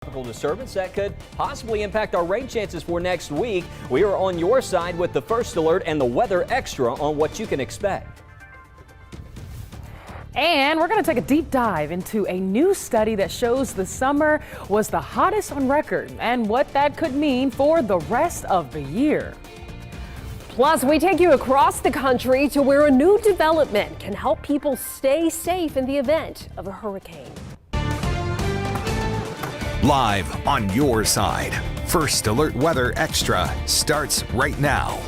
Tropical disturbance that could possibly impact our rain chances for next week. We are on your side with the first alert and the weather extra on what you can expect. And we're going to take a deep dive into a new study that shows the summer was the hottest on record and what that could mean for the rest of the year. Plus, we take you across the country to where a new development can help people stay safe in the event of a hurricane. Live on your side, First Alert Weather Extra starts right now.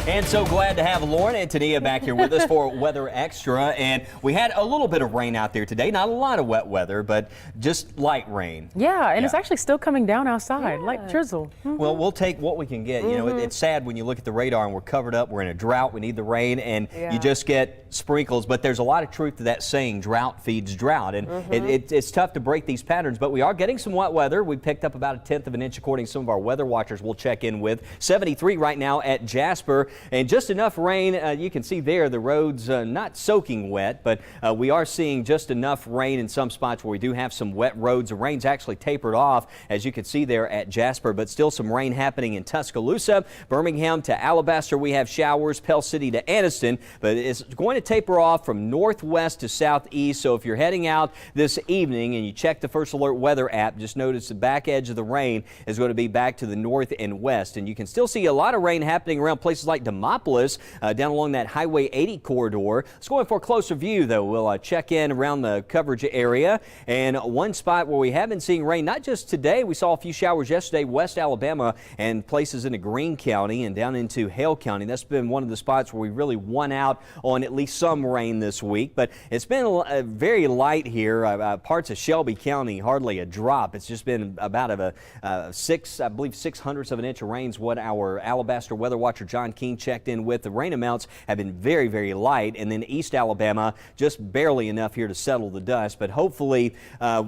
And so glad to have Lauren and Tania back here with us for Weather Extra. And we had a little bit of rain out there today. Not a lot of wet weather, but just light rain. Yeah, and it's actually still coming down outside, like drizzle. Well, we'll take what we can get. You know, it's sad when you look at the radar and we're covered up. We're in a drought. We need the rain, and you just get sprinkles. But there's a lot of truth to that saying, drought feeds drought. And it's tough to break these patterns, but we are getting some wet weather. We picked up about 1/10 of an inch according to some of our weather watchers we'll check in with. 73 right now at Jasper. And just enough rain. You can see there the roads not soaking wet, but we are seeing just enough rain in some spots where we do have some wet roads. The rain's actually tapered off, as you can see there at Jasper, but still some rain happening in Tuscaloosa. Birmingham to Alabaster, we have showers. Pell City to Anniston, but it's going to taper off from northwest to southeast. So if you're heading out this evening and you check the First Alert Weather app, just notice the back edge of the rain is going to be back to the north and west. And you can still see a lot of rain happening around places like Demopolis, down along that Highway 80 corridor. Let's go in for a closer view, though. We'll check in around the coverage area. And one spot where we have been seeing rain, not just today, we saw a few showers yesterday, West Alabama and places into Greene County and down into Hale County. That's been one of the spots where we really won out on at least some rain this week. But it's been very light here. Parts of Shelby County, hardly a drop. It's just been about I believe 6/100 of an inch of rain is what our Alabaster weather watcher John King checked in with. The rain amounts have been very, very light, and then East Alabama just barely enough here to settle the dust. But hopefully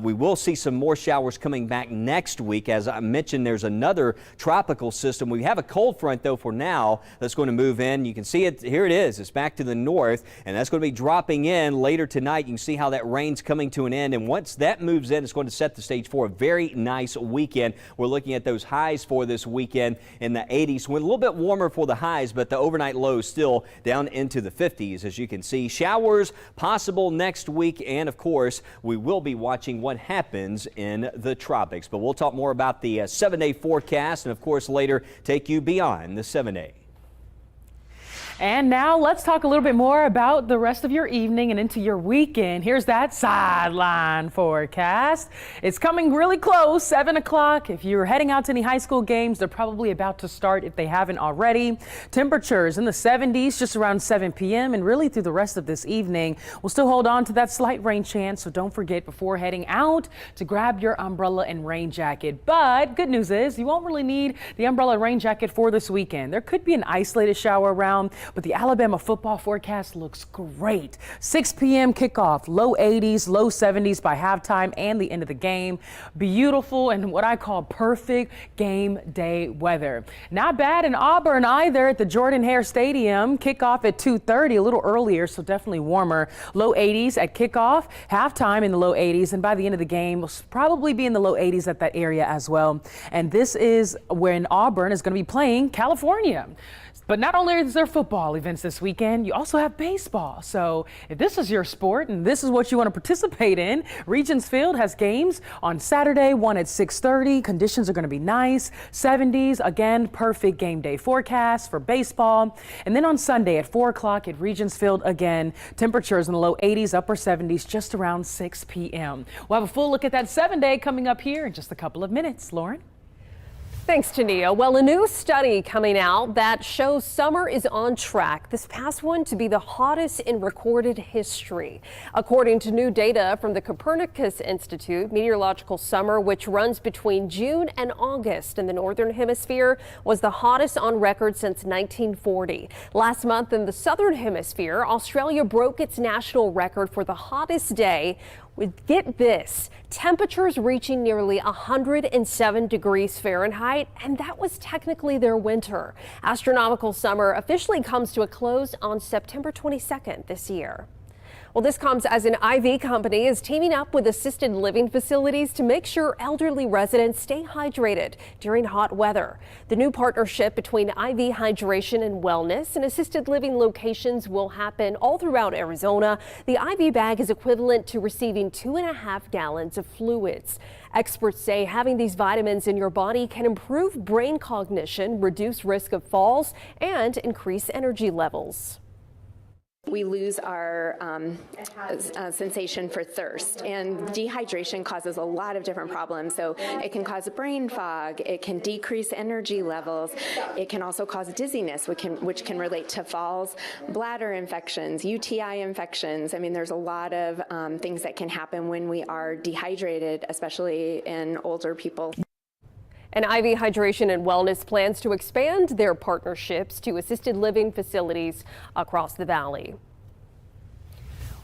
we will see some more showers coming back next week. As I mentioned, there's another tropical system. We have a cold front, though, for now that's going to move in. You can see it. Here it is. It's back to the north, and that's going to be dropping in later tonight. You can see how that rain's coming to an end, and once that moves in, it's going to set the stage for a very nice weekend. We're looking at those highs for this weekend in the 80s. We're a little bit warmer for the highs, but the overnight lows still down into the 50s. As you can see, showers possible next week, and of course we will be watching what happens in the tropics. But we'll talk more about the 7-day forecast, and of course later take you beyond the 7-day. And now let's talk a little bit more about the rest of your evening and into your weekend. Here's that sideline forecast. It's coming really close, 7 o'clock. If you're heading out to any high school games, they're probably about to start if they haven't already. Temperatures in the 70s just around 7 p.m. and really through the rest of this evening. We'll still hold on to that slight rain chance, so don't forget before heading out to grab your umbrella and rain jacket. But good news is you won't really need the umbrella and rain jacket for this weekend. There could be an isolated shower around, but the Alabama football forecast looks great. 6 p.m. kickoff, low 80s, low 70s by halftime and the end of the game. Beautiful and what I call perfect game day weather. Not bad in Auburn either at the Jordan-Hare Stadium. Kickoff at 2:30, a little earlier, so definitely warmer. Low 80s at kickoff, halftime in the low 80s, and by the end of the game, we'll probably be in the low 80s at that area as well. And this is when Auburn is going to be playing California. But not only is there football events this weekend, you also have baseball. So if this is your sport and this is what you want to participate in, Regions Field has games on Saturday, one at 6:30. Conditions are going to be nice. 70s, again, perfect game day forecast for baseball. And then on Sunday at 4 o'clock at Regions Field, again, temperatures in the low 80s, upper 70s, just around 6 p.m. We'll have a full look at that 7-day coming up here in just a couple of minutes. Lauren? Thanks, Tania. Well, a new study coming out that shows summer is on track, this past one to be the hottest in recorded history. According to new data from the Copernicus Institute, meteorological summer, which runs between June and August in the Northern Hemisphere, was the hottest on record since 1940. Last month in the Southern Hemisphere, Australia broke its national record for the hottest day, with, get this, temperatures reaching nearly 107 degrees Fahrenheit, and that was technically their winter. Astronomical summer officially comes to a close on September 22nd this year. Well, this comes as an IV company is teaming up with assisted living facilities to make sure elderly residents stay hydrated during hot weather. The new partnership between IV Hydration and Wellness and assisted living locations will happen all throughout Arizona. The IV bag is equivalent to receiving 2.5 gallons of fluids. Experts say having these vitamins in your body can improve brain cognition, reduce risk of falls, and increase energy levels. We lose our sensation for thirst, and dehydration causes a lot of different problems. So it can cause brain fog, it can decrease energy levels, it can also cause dizziness, which can relate to falls, bladder infections, UTI infections. I mean, there's a lot of things that can happen when we are dehydrated, especially in older people. And IV Hydration and Wellness plans to expand their partnerships to assisted living facilities across the valley.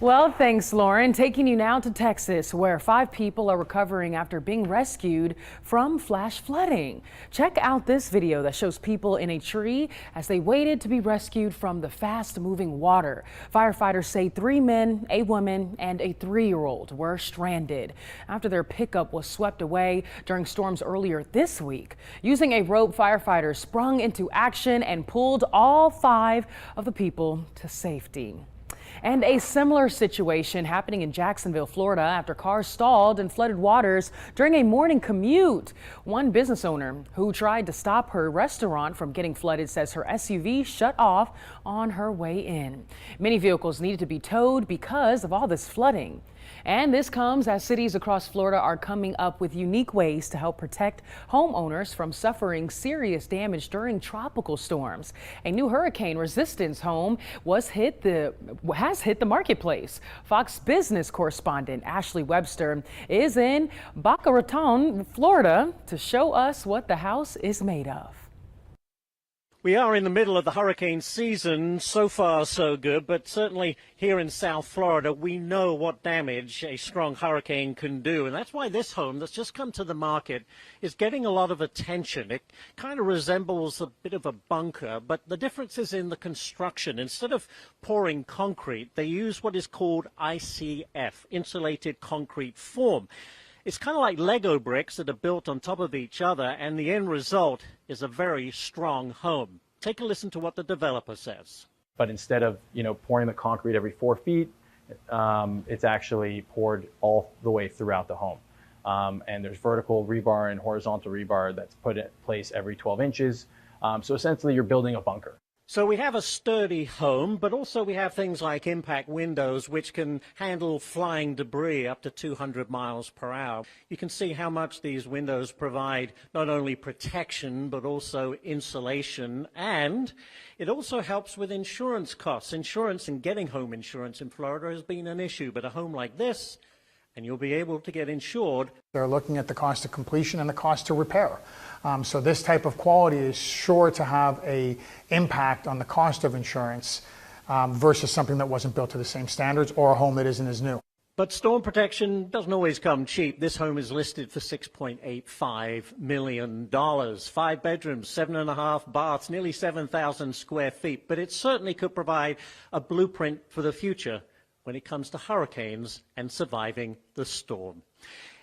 Well, thanks, Lauren. Taking you now to Texas, where 5 people are recovering after being rescued from flash flooding. Check out this video that shows people in a tree as they waited to be rescued from the fast-moving water. Firefighters say 3 men, a woman, and a 3-year-old were stranded after their pickup was swept away during storms earlier this week. Using a rope, firefighters sprung into action and pulled all 5 of the people to safety. And a similar situation happening in Jacksonville, Florida, after cars stalled in flooded waters during a morning commute. One business owner who tried to stop her restaurant from getting flooded says her SUV shut off on her way in. Many vehicles needed to be towed because of all this flooding. And this comes as cities across Florida are coming up with unique ways to help protect homeowners from suffering serious damage during tropical storms. A new hurricane resistance home has hit the marketplace. Fox Business correspondent Ashley Webster is in Boca Raton, Florida, to show us what the house is made of. We are in the middle of the hurricane season. So far, so good. But certainly here in South Florida, we know what damage a strong hurricane can do. And that's why this home that's just come to the market is getting a lot of attention. It kind of resembles a bit of a bunker, but the difference is in the construction. Instead of pouring concrete, they use what is called ICF, insulated concrete form. It's kind of like Lego bricks that are built on top of each other, and the end result is a very strong home. Take a listen to what the developer says. But instead of, pouring the concrete every 4 feet, it's actually poured all the way throughout the home. And there's vertical rebar and horizontal rebar that's put in place every 12 inches. So essentially you're building a bunker. So we have a sturdy home, but also we have things like impact windows, which can handle flying debris up to 200 miles per hour. You can see how much these windows provide not only protection, but also insulation. And it also helps with insurance costs. Insurance and getting home insurance in Florida has been an issue, but a home like this, and you'll be able to get insured. They're looking at the cost of completion and the cost to repair. So this type of quality is sure to have an impact on the cost of insurance versus something that wasn't built to the same standards or a home that isn't as new. But storm protection doesn't always come cheap. This home is listed for $6.85 million. 5 bedrooms, 7.5 baths, nearly 7,000 square feet. But it certainly could provide a blueprint for the future when it comes to hurricanes and surviving the storm.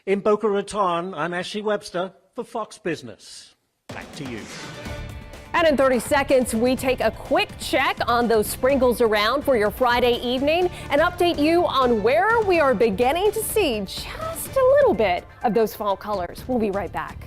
In Boca Raton, I'm Ashley Webster for Fox Business. Back to you. And in 30 seconds, we take a quick check on those sprinkles around for your Friday evening and update you on where we are beginning to see just a little bit of those fall colors. We'll be right back.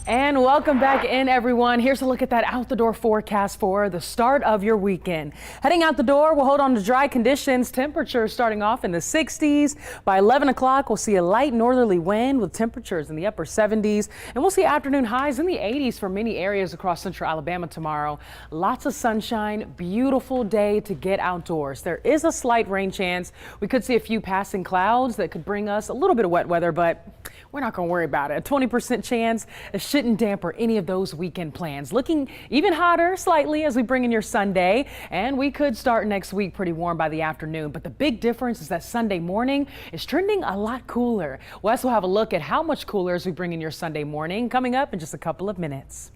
And welcome back in, everyone. Here's a look at that out the door forecast for the start of your weekend. Heading out the door, we'll hold on to dry conditions. Temperatures starting off in the 60s. By 11 o'clock, we'll see a light northerly wind with temperatures in the upper 70s. And we'll see afternoon highs in the 80s for many areas across central Alabama tomorrow. Lots of sunshine, beautiful day to get outdoors. There is a slight rain chance. We could see a few passing clouds that could bring us a little bit of wet weather, but we're not going to worry about it. A 20% chance. It shouldn't damper any of those weekend plans. Looking even hotter slightly as we bring in your Sunday, and we could start next week pretty warm by the afternoon. But the big difference is that Sunday morning is trending a lot cooler. Wes will have a look at how much cooler as we bring in your Sunday morning coming up in just a couple of minutes.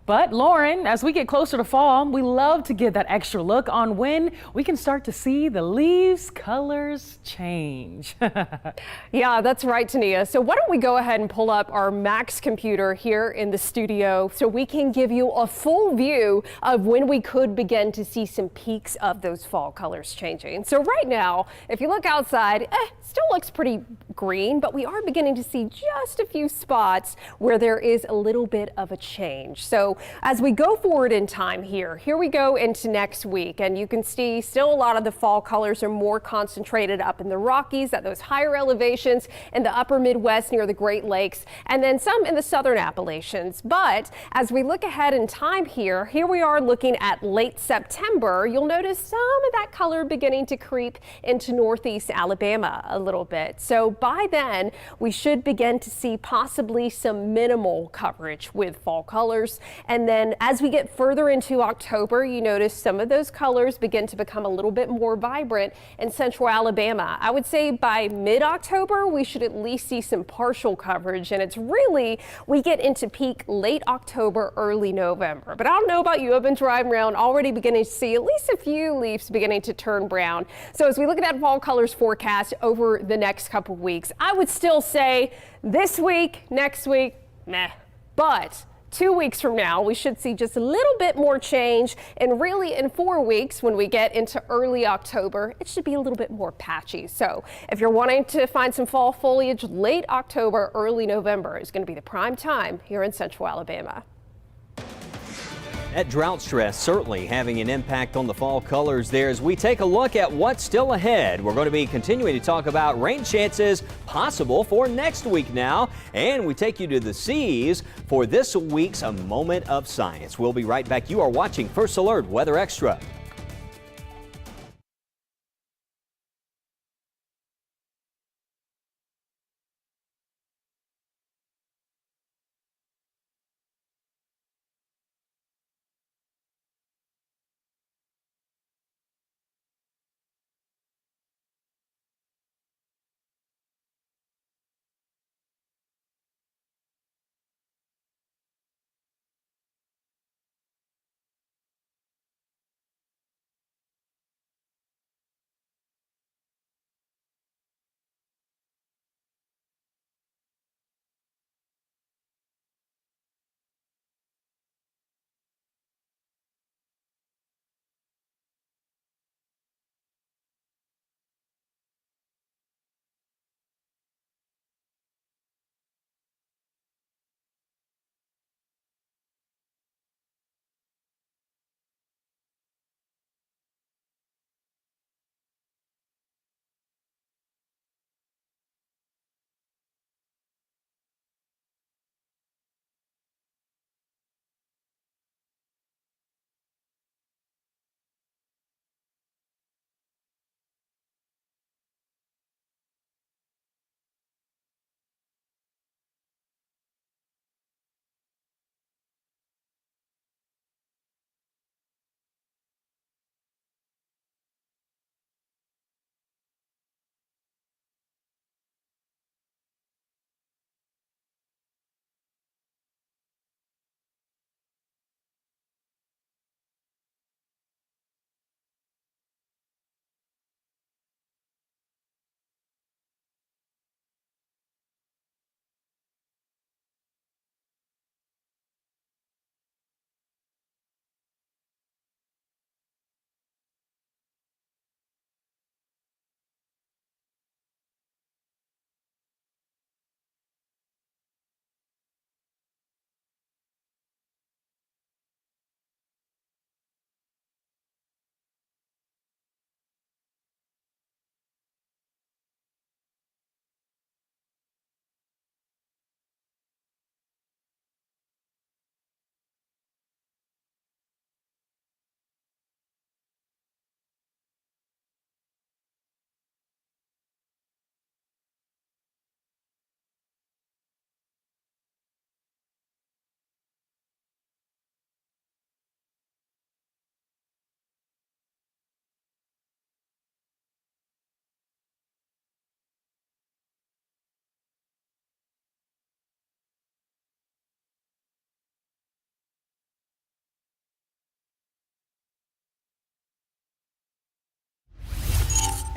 But Lauren, as we get closer to fall, we love to get that extra look on when we can start to see the leaves' colors change. Yeah, that's right, Tania. So why don't we go ahead and pull up our Max computer here in the studio so we can give you a full view of when we could begin to see some peaks of those fall colors changing. So right now, if you look outside, still looks pretty green, but we are beginning to see just a few spots where there is a little bit of a change. So as we go forward in time here we go into next week, and you can see still a lot of the fall colors are more concentrated up in the Rockies at those higher elevations, in the upper Midwest near the Great Lakes, and then some in the southern Appalachians. But as we look ahead in time here we are looking at late September. You'll notice some of that color beginning to creep into northeast Alabama a little bit. So by then we should begin to see possibly some minimal coverage with fall colors. And then as we get further into October, you notice some of those colors begin to become a little bit more vibrant in central Alabama. I would say by mid-October, we should at least see some partial coverage. And it's really, we get into peak late October, early November. But I don't know about you, I've been driving around already beginning to see at least a few leaves beginning to turn brown. So as we look at that fall colors forecast over the next couple of weeks, I would still say this week, next week, meh. But 2 weeks from now, we should see just a little bit more change. And really in 4 weeks, when we get into early October, it should be a little bit more patchy. So if you're wanting to find some fall foliage, late October, early November is going to be the prime time here in central Alabama. That drought stress certainly having an impact on the fall colors there. As we take a look at what's still ahead, we're going to be continuing to talk about rain chances possible for next week now. And we take you to the seas for this week's A Moment of Science. We'll be right back. You are watching First Alert Weather Extra.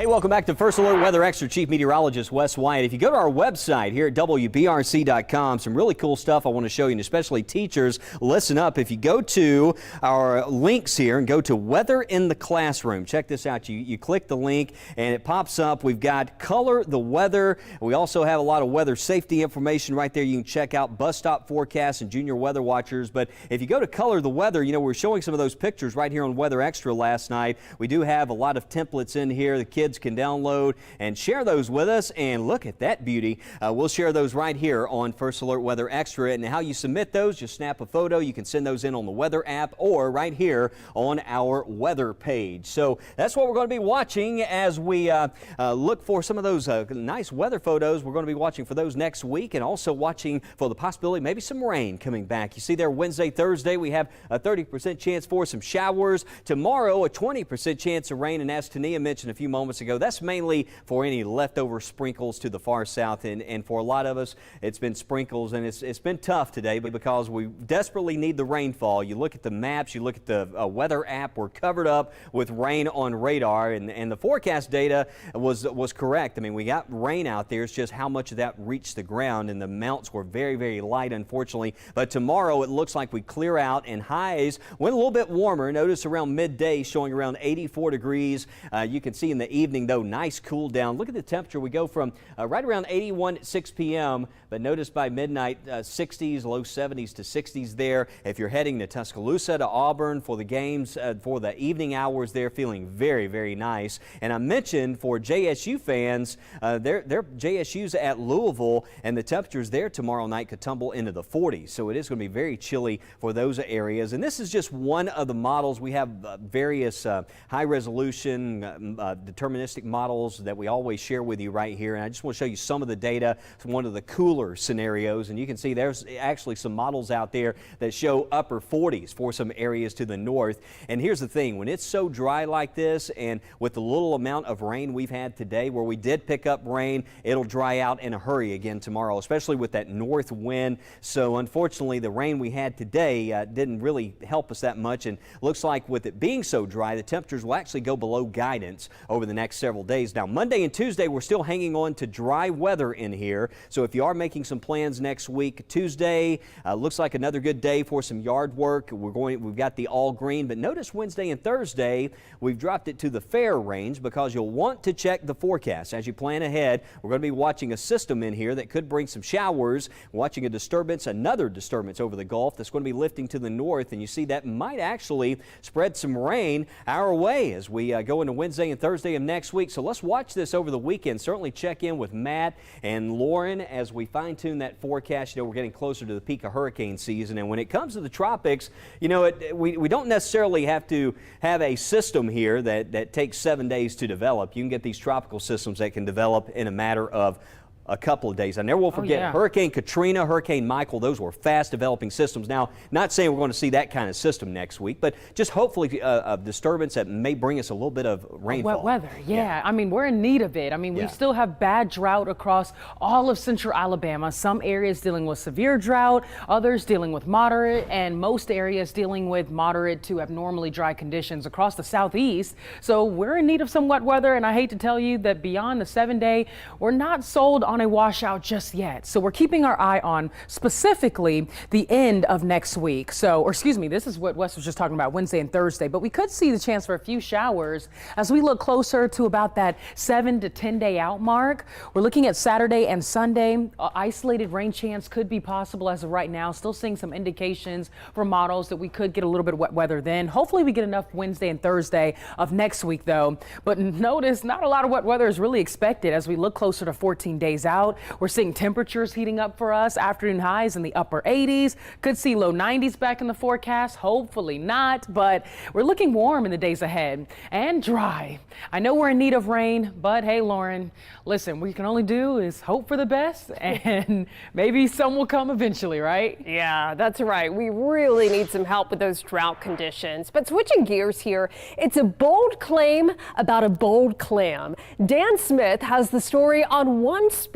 Hey, welcome back to First Alert Weather Extra. Chief Meteorologist Wes Wyatt. If you go to our website here at WBRC.com, some really cool stuff I want to show you, and especially teachers, listen up. If you go to our links here and go to Weather in the Classroom, check this out. You click the link and it pops up. We've got Color the Weather. We also have a lot of weather safety information right there. You can check out bus stop forecasts and junior weather watchers. But if you go to Color the Weather, you know, we're showing some of those pictures right here on Weather Extra last night. We do have a lot of templates in here. The kids can download and share those with us, and look at that beauty. We'll share those right here on First Alert Weather Extra, and how you submit those, just snap a photo. You can send those in on the weather app or right here on our weather page. So that's what we're going to be watching as we look for some of those nice weather photos. We're going to be watching for those next week, and also watching for the possibility maybe some rain coming back. You see there Wednesday, Thursday, we have a 30% chance for some showers. Tomorrow, a 20% chance of rain, and as Tania mentioned a few moments ago, that's mainly for any leftover sprinkles to the far south, and for a lot of us, it's been sprinkles, and it's been tough today because we desperately need the rainfall. You look at the maps, you look at the weather app, we're covered up with rain on radar, and the forecast data was correct. I mean, we got rain out there. It's just how much of that reached the ground, and the amounts were very, very light, unfortunately. But tomorrow, it looks like we clear out, and highs went a little bit warmer. Notice around midday showing around 84 degrees. You can see in the evening, though, nice cool down. Look at the temperature. We go from right around 81 at 6 p.m., but notice by midnight, 60s, low 70s to 60s there. If you're heading to Tuscaloosa, to Auburn for the games, for the evening hours, they're feeling very, very nice. And I mentioned for JSU fans, their JSU's at Louisville, and the temperatures there tomorrow night could tumble into the 40s. So it is going to be very chilly for those areas. And this is just one of the models. We have various high-resolution deterministic models that we always share with you right here, and I just want to show you some of the data from one of the cooler scenarios, and you can see there's actually some models out there that show upper 40s for some areas to the north. And here's the thing, when it's so dry like this, and with the little amount of rain we've had today, where we did pick up rain, it'll dry out in a hurry again tomorrow, especially with that north wind. So unfortunately, the rain we had today didn't really help us that much, and looks like with it being so dry, the temperatures will actually go below guidance over the next several days. Now, Monday and Tuesday, we're still hanging on to dry weather in here. So if you are making some plans next week, Tuesday looks like another good day for some yard work. We've got the all green, but notice Wednesday and Thursday, we've dropped it to the fair range because you'll want to check the forecast as you plan ahead. We're going to be watching a system in here that could bring some showers, watching a disturbance, another disturbance over the Gulf that's going to be lifting to the north, and you see that might actually spread some rain our way as we go into Wednesday and Thursday of next week. So let's watch this over the weekend. Certainly check in with Matt and Lauren as we fine-tune that forecast. You know, we're getting closer to the peak of hurricane season, and when it comes to the tropics, you know, we don't necessarily have to have a system here that takes 7 days to develop. You can get these tropical systems that can develop in a matter of a couple of days. I never will forget Hurricane Katrina, Hurricane Michael. Those were fast developing systems. Now, not saying we're going to see that kind of system next week, but just hopefully a disturbance that may bring us a little bit of rainfall. Wet weather, yeah. I mean, we're in need of it. I mean, we still have bad drought across all of central Alabama. Some areas dealing with severe drought, others dealing with moderate, and most areas dealing with moderate to abnormally dry conditions across the southeast. So we're in need of some wet weather, and I hate to tell you that beyond the 7-day, we're not sold on a washout just yet. So we're keeping our eye on specifically the end of next week. So, or excuse me, this is what Wes was just talking about, Wednesday and Thursday, but we could see the chance for a few showers as we look closer to about that 7 to 10 day out mark. We're looking at Saturday and Sunday. Isolated rain chance could be possible as of right now. Still seeing some indications from models that we could get a little bit of wet weather then. Hopefully we get enough Wednesday and Thursday of next week though. But notice not a lot of wet weather is really expected as we look closer to 14 days out. We're seeing temperatures heating up for us, afternoon highs in the upper 80s. Could see low 90s back in the forecast. Hopefully not, but we're looking warm in the days ahead and dry. I know we're in need of rain, but hey, Lauren, listen, what we can only do is hope for the best and maybe some will come eventually, right? Yeah, that's right. We really need some help with those drought conditions. But switching gears here, it's a bold claim about a bold clam. Dan Smith has the story on one species,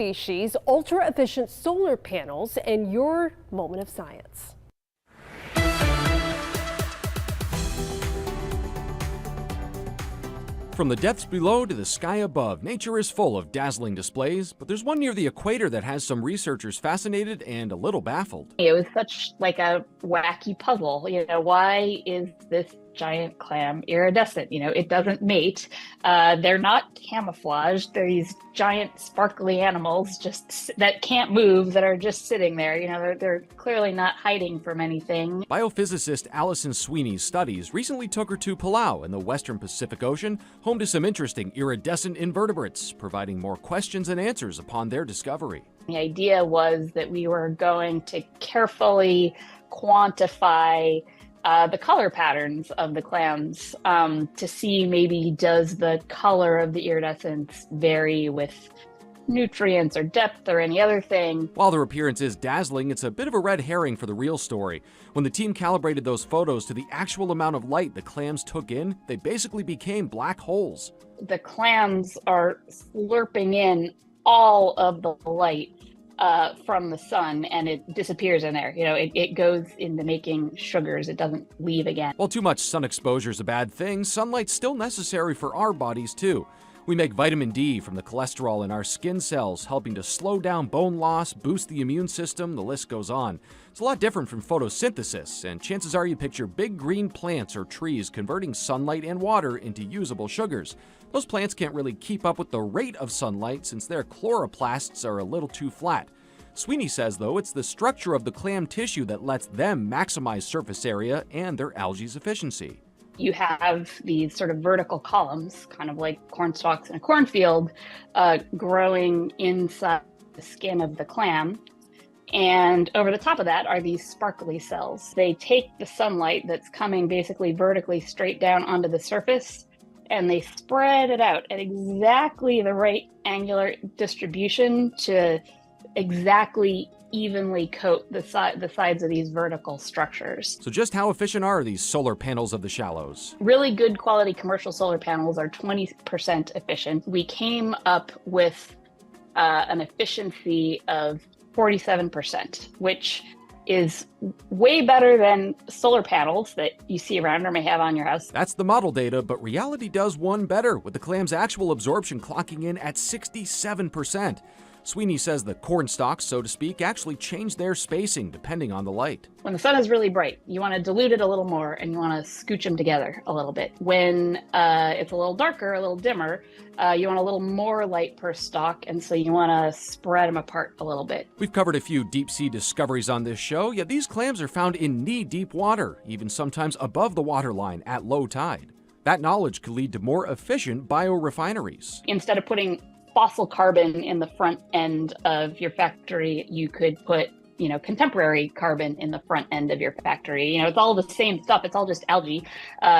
ultra-efficient solar panels, and your moment of science. From the depths below to the sky above, nature is full of dazzling displays, but there's one near the equator that has some researchers fascinated and a little baffled. It was such like a wacky puzzle. Why is this giant clam iridescent? It doesn't mate. They're not camouflaged. They're these giant sparkly animals that can't move, that are just sitting there. They're clearly not hiding from anything. Biophysicist Allison Sweeney's studies recently took her to Palau in the western Pacific Ocean, home to some interesting iridescent invertebrates, providing more questions and answers upon their discovery. The idea was that we were going to carefully quantify the color patterns of the clams to see maybe does the color of the iridescence vary with nutrients or depth or any other thing. While their appearance is dazzling, it's a bit of a red herring for the real story. When the team calibrated those photos to the actual amount of light the clams took in, they basically became black holes. The clams are slurping in all of the light from the sun, and it disappears in there. It goes into making sugars. It doesn't leave again. While too much sun exposure is a bad thing, sunlight's still necessary for our bodies too. We make vitamin D from the cholesterol in our skin cells, helping to slow down bone loss, boost the immune system, the list goes on. It's a lot different from photosynthesis, and chances are you picture big green plants or trees converting sunlight and water into usable sugars. Those plants can't really keep up with the rate of sunlight since their chloroplasts are a little too flat. Sweeney says, though, it's the structure of the clam tissue that lets them maximize surface area and their algae's efficiency. You have these sort of vertical columns, kind of like corn stalks in a cornfield, growing inside the skin of the clam. And over the top of that are these sparkly cells. They take the sunlight that's coming basically vertically straight down onto the surface, and they spread it out at exactly the right angular distribution to exactly evenly coat the sides of these vertical structures. So just how efficient are these solar panels of the shallows? Really good quality commercial solar panels are 20% efficient. We came up with an efficiency of 47%, which is way better than solar panels that you see around or may have on your house. That's the model data, but reality does one better, with the clam's actual absorption clocking in at 67%. Sweeney says the corn stalks, so to speak, actually change their spacing depending on the light. When the sun is really bright, you want to dilute it a little more and you want to scooch them together a little bit. When it's a little darker, a little dimmer, you want a little more light per stalk, and so you want to spread them apart a little bit. We've covered a few deep-sea discoveries on this show, yet these clams are found in knee-deep water, even sometimes above the waterline at low tide. That knowledge could lead to more efficient biorefineries. Instead of putting fossil carbon in the front end of your factory, you could put, contemporary carbon in the front end of your factory. It's all the same stuff. It's all just algae.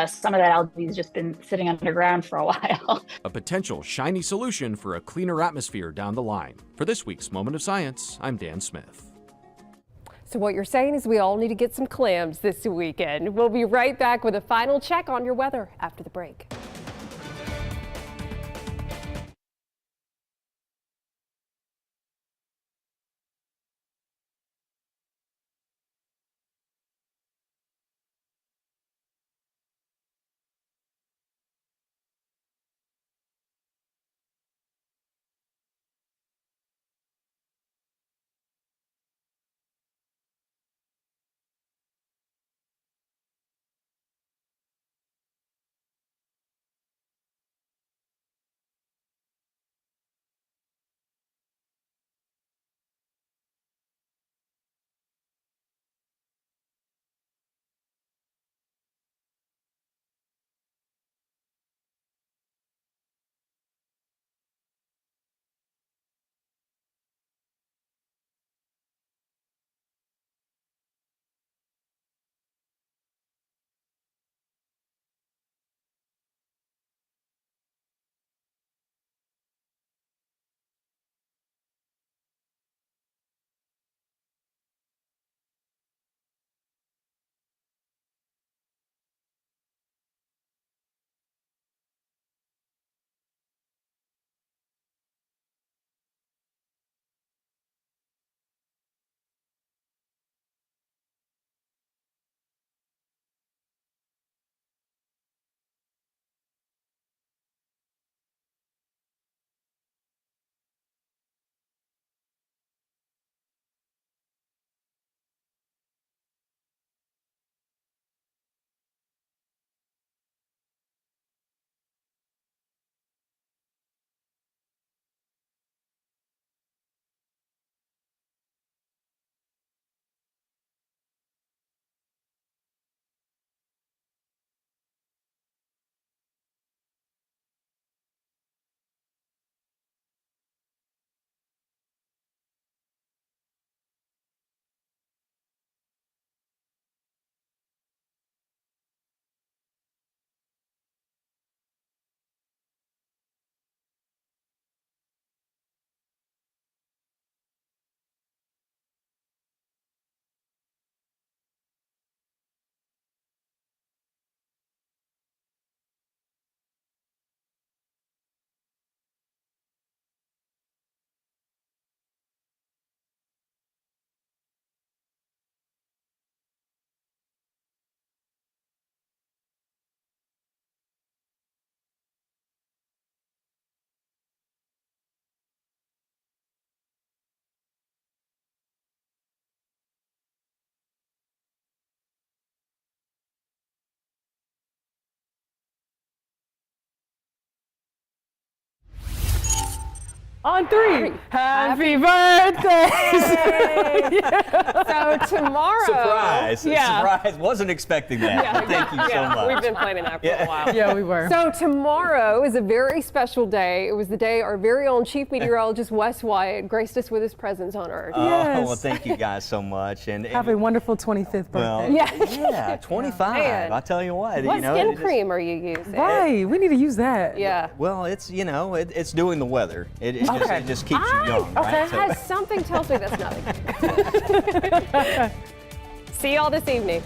Some of that algae has just been sitting underground for a while. A potential shiny solution for a cleaner atmosphere down the line. For this week's Moment of Science, I'm Dan Smith. So what you're saying is we all need to get some clams this weekend. We'll be right back with a final check on your weather after the break. On 3. Happy birthday! So tomorrow. Surprise! Yeah. Surprise! Wasn't expecting that. Yeah. Thank you so Yeah, much. we've been planning that for a while. Yeah, we were. So tomorrow is a very special day. It was the day our very own chief meteorologist Wes Wyatt graced us with his presence on Earth. Oh, Yes. well, thank you guys so much. And Have a wonderful 25th birthday. well, yeah, 25. Man. I'll tell you what. What you know, skin it just- cream are you using? Right, we need to use that. Yeah. Well, it's it's doing the weather. It just keeps you young, Okay. right? So- Something tells me that's nothing. See y'all this evening.